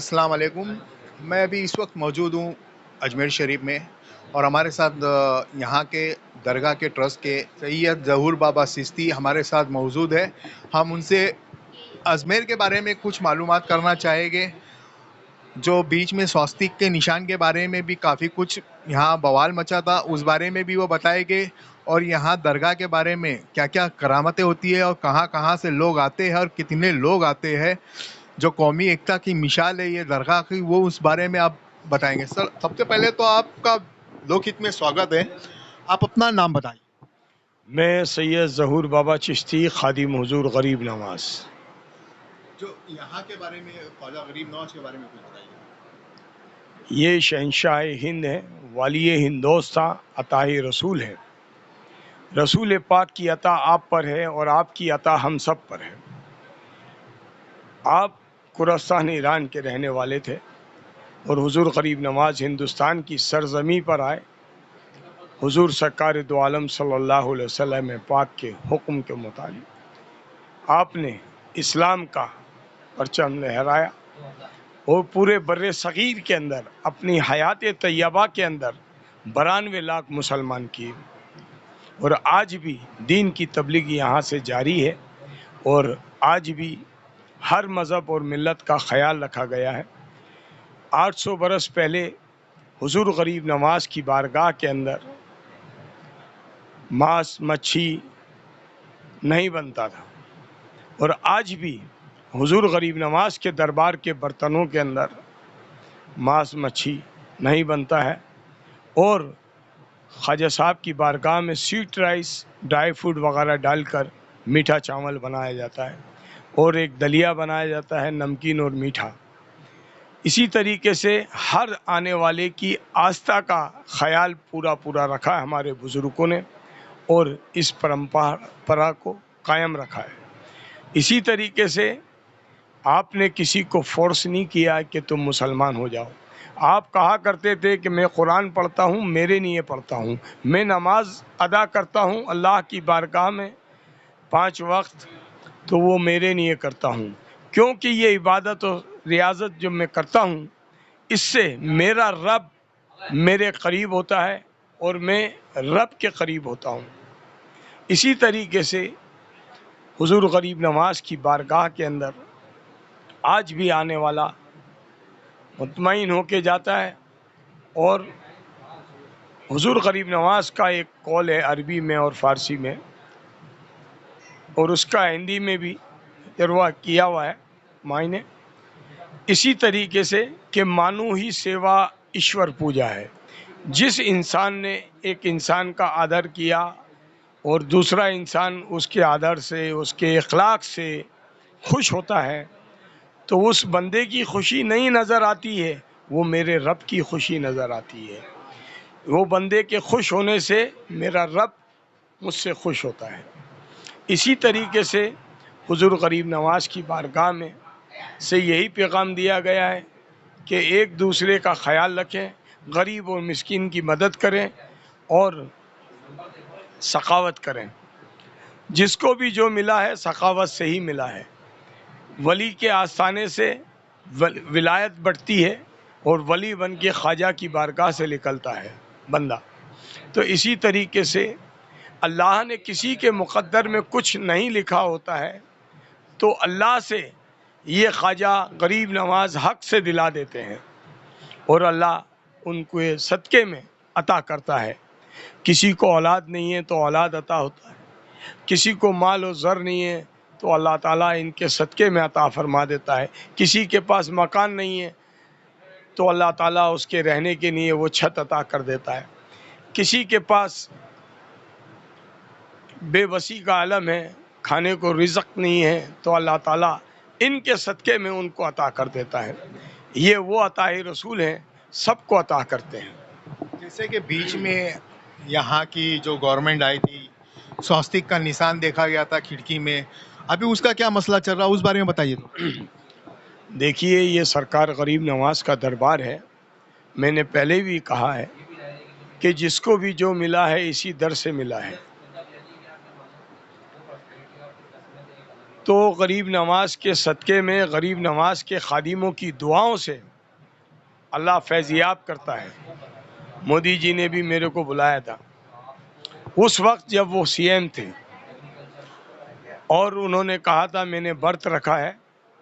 السلام علیکم۔ میں ابھی اس وقت موجود ہوں اجمیر شریف میں، اور ہمارے ساتھ یہاں کے درگاہ کے ٹرسٹ کے سید ظہور بابا چشتی ہمارے ساتھ موجود ہے۔ ہم ان سے اجمیر کے بارے میں کچھ معلومات کرنا چاہیں گے، جو بیچ میں سواستک کے نشان کے بارے میں بھی کافی کچھ یہاں بوال مچا تھا، اس بارے میں بھی وہ بتائے گے، اور یہاں درگاہ کے بارے میں کیا کیا کرامتیں ہوتی ہے اور کہاں کہاں سے لوگ آتے ہیں اور کتنے لوگ آتے ہیں، جو قومی ایکتا کی مثال ہے یہ درگاہ کی، وہ اس بارے میں آپ بتائیں گے۔ سر، سب سے پہلے تو آپ کا لوک ہت میں سواگت ہے، آپ اپنا نام بتائیں۔ میں سید ظہور بابا چشتی خادم حضور غریب نواز۔ جو یہاں کے بارے میں خواجہ غریب نواز کے بارے میں کچھ بتائیے۔ یہ شہنشاہ ہند ہے، والی ہندوستاں، عطا رسول ہے۔ رسول پاک کی عطا آپ پر ہے اور آپ کی عطا ہم سب پر ہے۔ آپ خراسان ایران کے رہنے والے تھے اور حضور غریب نواز ہندوستان کی سرزمین پر آئے۔ حضور سرکار دو عالم صلی اللہ علیہ وسلم پاک کے حکم کے مطابق آپ نے اسلام کا پرچم لہرایا اور پورے بر صغیر کے اندر اپنی حیات طیبہ کے اندر 92 لاکھ مسلمان کیے، اور آج بھی دین کی تبلیغ یہاں سے جاری ہے، اور آج بھی ہر مذہب اور ملت کا خیال رکھا گیا ہے۔ 800 برس پہلے حضور غریب نواز کی بارگاہ کے اندر ماس مچھی نہیں بنتا تھا، اور آج بھی حضور غریب نواز کے دربار کے برتنوں کے اندر ماس مچھی نہیں بنتا ہے، اور خواجہ صاحب کی بارگاہ میں سویٹ رائس، ڈرائی فروٹ وغیرہ ڈال کر میٹھا چاول بنایا جاتا ہے، اور ایک دلیا بنایا جاتا ہے نمکین اور میٹھا۔ اسی طریقے سے ہر آنے والے کی آستھا کا خیال پورا رکھا ہے ہمارے بزرگوں نے، اور اس پرمپرا کو قائم رکھا ہے۔ اسی طریقے سے آپ نے کسی کو فورس نہیں کیا کہ تم مسلمان ہو جاؤ۔ آپ کہا کرتے تھے کہ میں قرآن پڑھتا ہوں میرے لیے پڑھتا ہوں، میں نماز ادا کرتا ہوں اللہ کی بارگاہ میں 5 وقت، تو وہ میرے لیے کرتا ہوں، کیونکہ یہ عبادت اور ریاضت جو میں کرتا ہوں اس سے میرا رب میرے قریب ہوتا ہے اور میں رب کے قریب ہوتا ہوں۔ اسی طریقے سے حضور غریب نواز کی بارگاہ کے اندر آج بھی آنے والا مطمئن ہو کے جاتا ہے، اور حضور غریب نواز کا ایک قول ہے عربی میں اور فارسی میں، اور اس کا ہندی میں بھی ترجمہ کیا ہوا ہے معنی اسی طریقے سے کہ مانو ہی سیوا ایشور پوجا ہے۔ جس انسان نے ایک انسان کا آدر کیا اور دوسرا انسان اس کے آدر سے، اس کے اخلاق سے خوش ہوتا ہے، تو اس بندے کی خوشی نہیں نظر آتی ہے، وہ میرے رب کی خوشی نظر آتی ہے۔ وہ بندے کے خوش ہونے سے میرا رب مجھ سے خوش ہوتا ہے۔ اسی طریقے سے حضور غریب نواز کی بارگاہ میں سے یہی پیغام دیا گیا ہے کہ ایک دوسرے کا خیال رکھیں، غریب اور مسکین کی مدد کریں اور سخاوت کریں۔ جس کو بھی جو ملا ہے سخاوت سے ہی ملا ہے۔ ولی کے آستانے سے ولایت بڑھتی ہے، اور ولی بن کے خواجہ کی بارگاہ سے نکلتا ہے بندہ۔ تو اسی طریقے سے اللہ نے کسی کے مقدر میں کچھ نہیں لکھا ہوتا ہے تو اللہ سے یہ خواجہ غریب نواز حق سے دلا دیتے ہیں، اور اللہ ان کو یہ صدقے میں عطا کرتا ہے۔ کسی کو اولاد نہیں ہے تو اولاد عطا ہوتا ہے، کسی کو مال و زر نہیں ہے تو اللہ تعالیٰ ان کے صدقے میں عطا فرما دیتا ہے۔ کسی کے پاس مکان نہیں ہے تو اللہ تعالیٰ اس کے رہنے کے لیے وہ چھت عطا کر دیتا ہے۔ کسی کے پاس بے بسی کا عالم ہے، کھانے کو رزق نہیں ہے تو اللہ تعالیٰ ان کے صدقے میں ان کو عطا کر دیتا ہے۔ یہ وہ عطا رسول ہیں، سب کو عطا کرتے ہیں۔ جیسے کہ بیچ میں یہاں کی جو گورنمنٹ آئی تھی، سواستک کا نشان دیکھا گیا تھا کھڑکی میں، ابھی اس کا کیا مسئلہ چل رہا ہے، اس بارے میں بتائیے تو۔ دیکھیے، یہ سرکار غریب نواز کا دربار ہے۔ میں نے پہلے بھی کہا ہے کہ جس کو بھی جو ملا ہے اسی در سے ملا ہے۔ تو غریب نواز کے صدقے میں، غریب نواز کے خادموں کی دعاؤں سے اللہ فیضیاب کرتا ہے۔ مودی جی نے بھی میرے کو بلایا تھا اس وقت جب وہ سی ایم تھے، اور انہوں نے کہا تھا میں نے برت رکھا ہے،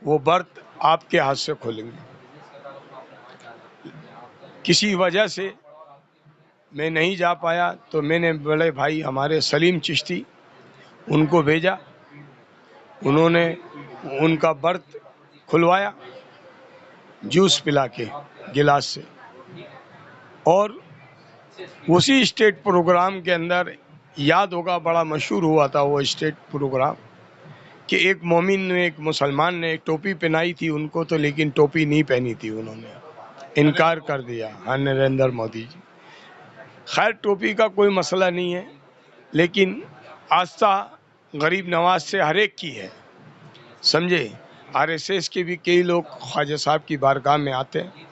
وہ برت آپ کے ہاتھ سے کھولیں گے۔ کسی وجہ سے میں نہیں جا پایا تو میں نے بڑے بھائی ہمارے سلیم چشتی ان کو بھیجا، انہوں نے ان کا برت کھلوایا جوس پلا کے گلاس سے، اور اسی اسٹیٹ پروگرام کے اندر یاد ہوگا بڑا مشہور ہوا تھا وہ اسٹیٹ پروگرام کہ ایک مومن نے، ایک مسلمان نے ایک ٹوپی پہنائی تھی ان کو تو، لیکن ٹوپی نہیں پہنی تھی، انہوں نے انکار کر دیا۔ ہاں، نریندر مودی جی۔ خیر ٹوپی کا کوئی مسئلہ نہیں ہے، لیکن آستھا غریب نواز سے ہر ایک کی ہے، سمجھے۔ RSS کے بھی کئی لوگ خواجہ صاحب کی بارگاہ میں آتے ہیں،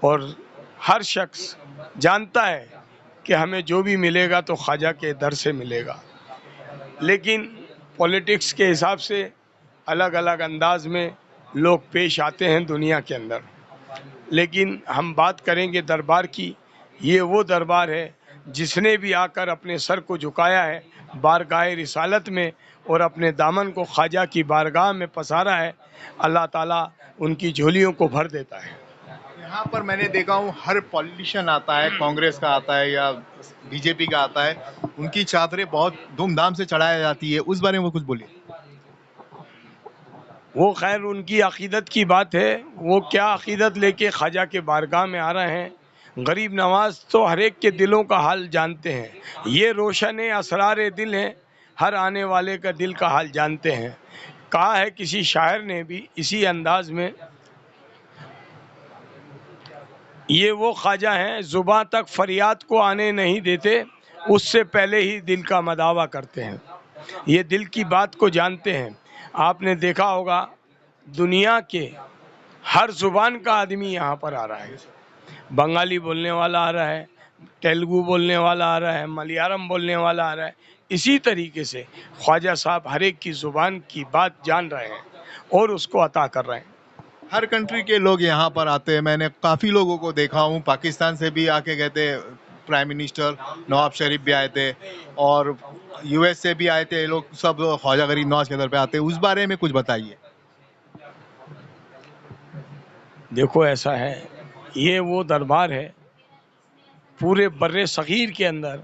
اور ہر شخص جانتا ہے کہ ہمیں جو بھی ملے گا تو خواجہ کے در سے ملے گا، لیکن پولیٹکس کے حساب سے الگ الگ انداز میں لوگ پیش آتے ہیں دنیا کے اندر، لیکن ہم بات کریں گے دربار کی۔ یہ وہ دربار ہے جس نے بھی آ کر اپنے سر کو جھکایا ہے بارگاہ رسالت میں، اور اپنے دامن کو خواجہ کی بارگاہ میں پسارا ہے، اللہ تعالیٰ ان کی جھولیوں کو بھر دیتا ہے۔ یہاں پر میں نے دیکھا ہوں ہر پولیٹیشین آتا ہے، کانگریس کا آتا ہے یا بی جے پی کا آتا ہے، ان کی چادریں بہت دھوم دھام سے چڑھایا جاتی ہے، اس بارے میں کچھ بولیے۔ وہ خیر ان کی عقیدت کی بات ہے، وہ کیا عقیدت لے کے خواجہ کے بارگاہ میں آ رہے ہیں۔ غریب نواز تو ہر ایک کے دلوں کا حال جانتے ہیں، یہ روشن اسرار دل ہیں، ہر آنے والے کا دل کا حال جانتے ہیں۔ کہا ہے کسی شاعر نے بھی اسی انداز میں، یہ وہ خواجہ ہیں زباں تک فریاد کو آنے نہیں دیتے، اس سے پہلے ہی دل کا مداوا کرتے ہیں۔ یہ دل کی بات کو جانتے ہیں۔ آپ نے دیکھا ہوگا دنیا کے ہر زبان کا آدمی یہاں پر آ رہا ہے، بنگالی بولنے والا آ رہا ہے، تیلگو بولنے والا آ رہا ہے، ملیالم بولنے والا آ رہا ہے۔ اسی طریقے سے خواجہ صاحب ہر ایک کی زبان کی بات جان رہے ہیں اور اس کو عطا کر رہے ہیں۔ ہر کنٹری کے لوگ یہاں پر آتے ہیں، میں نے کافی لوگوں کو دیکھا ہوں، پاکستان سے بھی آ کے گئے تھے، پرائم منسٹر نواب شریف بھی آئے تھے، اور US سے بھی آئے تھے، یہ لوگ سب خواجہ غریب نواز کے در پہ آتے ہیں، اس بارے میں کچھ بتائیے۔ دیکھو ایسا ہے، یہ وہ دربار ہے پورے بر صغیر کے اندر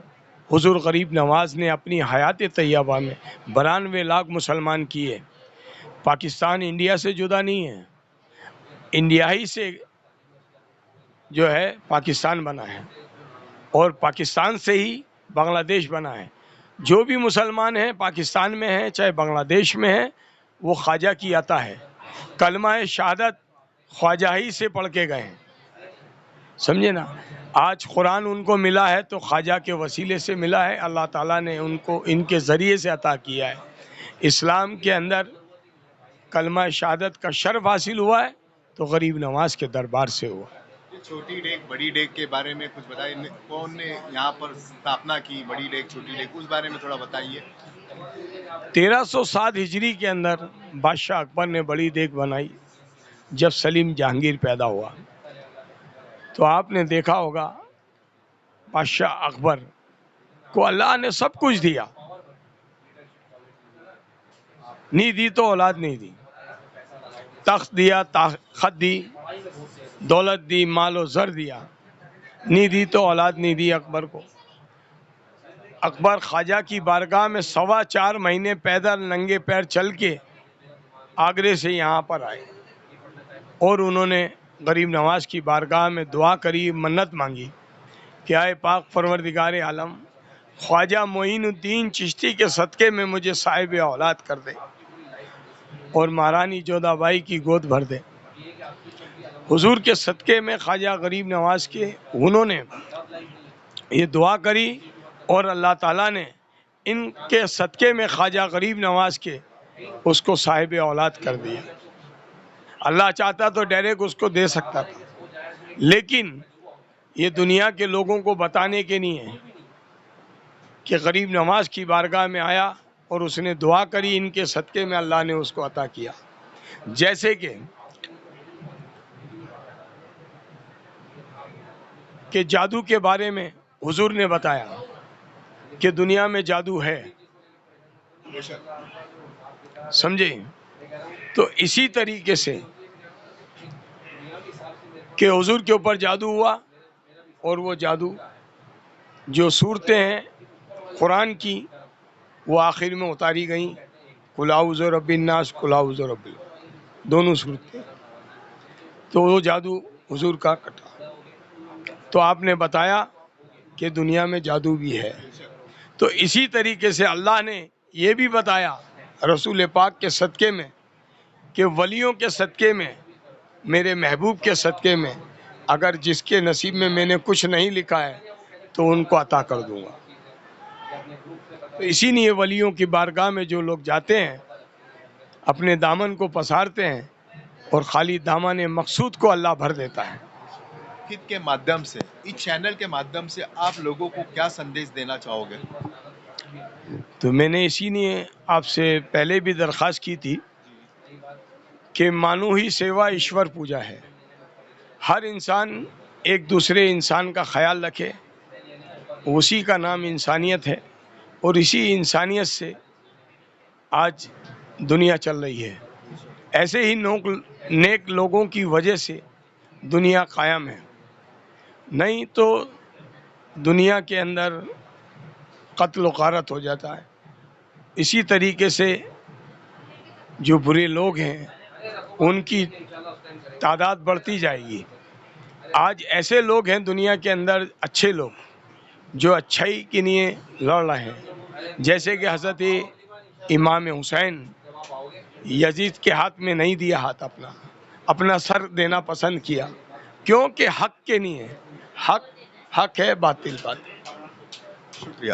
حضور غریب نواز نے اپنی حیات طیبہ میں 92 لاکھ مسلمان کیے۔ پاکستان انڈیا سے جدا نہیں ہے، انڈیا ہی سے جو ہے پاکستان بنا ہے، اور پاکستان سے ہی بنگلہ دیش بنا ہے۔ جو بھی مسلمان ہیں پاکستان میں ہیں چاہے بنگلہ دیش میں ہیں، وہ خواجہ کی عطا ہے۔ کلمہ شہادت خواجہ ہی سے پڑھ کے گئے ہیں، سمجھے نا۔ آج قرآن ان کو ملا ہے تو خواجہ کے وسیلے سے ملا ہے، اللہ تعالیٰ نے ان کو ان کے ذریعے سے عطا کیا ہے۔ اسلام کے اندر کلمہ شہادت کا شرف حاصل ہوا ہے تو غریب نواز کے دربار سے ہوا ہے۔ چھوٹی ڈیک بڑی ڈیک کے بارے میں کچھ بتائیے، کون نے یہاں پر استھاپنا کی بڑی ڈیک چھوٹی ڈیک، اس بارے میں تھوڑا بتائیے۔ 1307 ہجری کے اندر بادشاہ اکبر نے بڑی دیگ بنائی جب سلیم جہانگیر پیدا ہوا۔ تو آپ نے دیکھا ہوگا بادشاہ اکبر کو اللہ نے سب کچھ دیا، نہیں دی تو اولاد نہیں دی، تخت دیا، خط دی، دولت دی، مال و زر دیا، نہیں دی تو اولاد نہیں دی اکبر کو۔ اکبر خواجہ کی بارگاہ میں 4.25 مہینے پیدل ننگے پیر چل کے آگرے سے یہاں پر آئے، اور انہوں نے غریب نواز کی بارگاہ میں دعا کری، منت مانگی کہ اے پاک پروردگار عالم، خواجہ معین الدین چشتی کے صدقے میں مجھے صاحب اولاد کر دے اور مہارانی جودھا بائی کی گود بھر دے۔ حضور کے صدقے میں خواجہ غریب نواز کے انہوں نے یہ دعا کری، اور اللہ تعالیٰ نے ان کے صدقے میں خواجہ غریب نواز کے اس کو صاحب اولاد کر دیا۔ اللہ چاہتا تو ڈائریکٹ اس کو دے سکتا تھا، لیکن یہ دنیا کے لوگوں کو بتانے کے نہیں ہے کہ غریب نواز کی بارگاہ میں آیا اور اس نے دعا کری، ان کے صدقے میں اللہ نے اس کو عطا کیا. جیسے کہ جادو کے بارے میں حضور نے بتایا کہ دنیا میں جادو ہے، سمجھے؟ تو اسی طریقے سے کہ حضور کے اوپر جادو ہوا، اور وہ جادو جو صورتیں ہیں قرآن کی وہ آخر میں اتاری گئیں، قل اعوذ برب الناس، قل اعوذ برب الفلق، دونوں صورتیں. تو وہ جادو حضور کا کٹا. تو آپ نے بتایا کہ دنیا میں جادو بھی ہے. تو اسی طریقے سے اللہ نے یہ بھی بتایا رسول پاک کے صدقے میں کہ ولیوں کے صدقے میں، میرے محبوب کے صدقے میں، اگر جس کے نصیب میں میں نے کچھ نہیں لکھا ہے تو ان کو عطا کر دوں گا. تو اسی لیے ولیوں کی بارگاہ میں جو لوگ جاتے ہیں اپنے دامن کو پسارتے ہیں اور خالی دامن مقصود کو اللہ بھر دیتا ہے. خط کے مادھیم سے، اس چینل کے مادھیم سے آپ لوگوں کو کیا سندیش دینا چاہو گے؟ تو میں نے اسی لیے آپ سے پہلے بھی درخواست کی تھی کہ مانو ہی سیوا ایشور پوجا ہے. ہر انسان ایک دوسرے انسان کا خیال رکھے، اسی کا نام انسانیت ہے، اور اسی انسانیت سے آج دنیا چل رہی ہے. ایسے ہی نیک لوگوں کی وجہ سے دنیا قائم ہے، نہیں تو دنیا کے اندر قتل و غارت ہو جاتا ہے. اسی طریقے سے جو برے لوگ ہیں ان کی تعداد بڑھتی جائے گی. آج ایسے لوگ ہیں دنیا کے اندر، اچھے لوگ جو اچھائی کے لیے لڑ رہے ہیں، جیسے کہ حضرت امام حسین یزید کے ہاتھ میں نہیں دیا ہاتھ، اپنا سر دینا پسند کیا، کیونکہ حق کے لیے. حق ہے، باطل باطل. شکریہ.